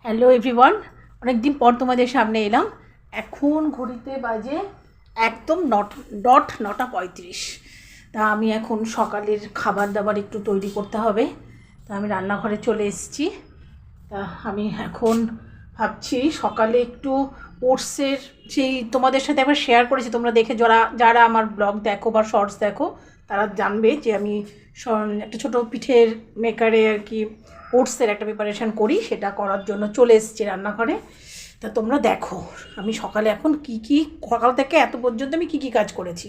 Hello everyone, অনেক দিন পর তোমাদের সামনে এলাম। এখন ঘড়িতে বাজে একদম 9:35। তা আমি এখন সকালের খাবার দাবার একটু তৈরি করতে হবে। তা আমি রান্নাঘরে চলে এসেছি। তা আমি এখন ভাবছি সকালে একটু ওটসের, সেই তোমাদের সাথে একবার শেয়ার করেছি, তোমরা দেখে যারা যারা আমার ব্লগ দেখো বা শর্টস দেখো তারা জানবে যে আমি একটা ছোটো পিঠের মেকারে আর কি ওটসের একটা প্রিপারেশান করি, সেটা করার জন্য চলে এসেছি রান্নাঘরে। তা তোমরা দেখো আমি সকালে এখন কি সকাল থেকে এত পর্যন্ত আমি কি কাজ করেছি।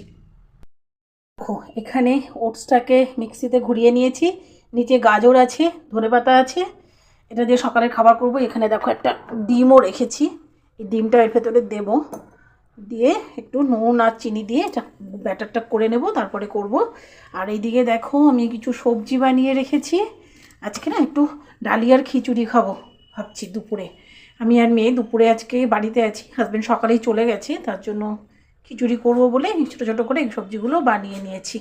দেখো এখানে ওটসটাকে মিক্সিতে ঘুরিয়ে নিয়েছি, নিচে গাজর আছে, ধনেপাতা আছে, এটা দিয়ে সকালের খাবার করব। এখানে দেখো একটা ডিমও রেখেছি, এই ডিমটা এর ভেতরে দেবো, দিয়ে একটু নুন আর চিনি দিয়ে এটা ব্যাটারটা করে নেব, তারপরে করব। আর এইদিকে দেখো আমি কিছু সবজি বানিয়ে রেখেছি। আজকে না একটু ডালিয়ার খিচুড়ি খাবো ভাবছি দুপুরে। আমি আর মেয়ে দুপুরে আজকে বাড়িতে আছি, হাজব্যান্ড সকালেই চলে গেছে, তার জন্য খিচুড়ি করব বলে ছোটো ছোটো করে এই সবজিগুলো বানিয়ে নিয়েছি।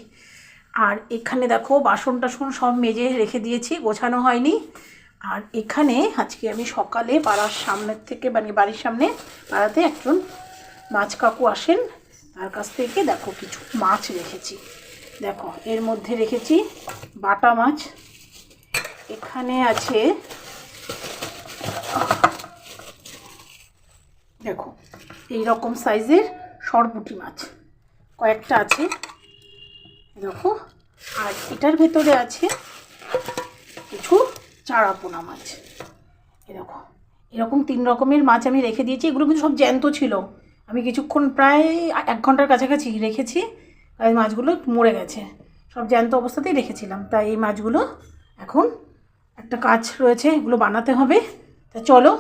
আর এখানে দেখো বাসন টাসন সব মেজে রেখে দিয়েছি, গোছানো হয়নি। আর এখানে আজকে আমি সকালে পাড়ার সামনের থেকে বাড়ির সামনে পাড়াতে একজন মাছ কাকু আসেন, তার কাছ থেকে দেখো কিছু মাছ রেখেছি। দেখো এর মধ্যে রেখেছি বাটা মাছ, এখানে আছে দেখো এই রকম সাইজের সরপুঁটি মাছ কয়েকটা আছে দেখো। আর এটার ভেতরে আছে কিছু চারাপোনা মাছ। এরকম এরকম 3 রকমের মাছ আমি রেখে দিয়েছি। এগুলো কিন্তু সব জ্যান্ত ছিল, আমি কিছুক্ষণ প্রায় 1 ঘন্টার কাছাকাছি রেখেছি, আর মাছগুলো মরে গেছে, সব জ্যান্ত অবস্থাতেই রেখেছিলাম। তাই এই মাছগুলো এখন একটা কাজ রয়েছে, এগুলো বানাতে হবে। তা চলো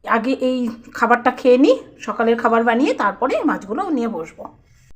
আগে এই খাবারটা খেয়ে নিই, সকালের খাবার বানিয়ে তারপরে মাছগুলো নিয়ে বসবো।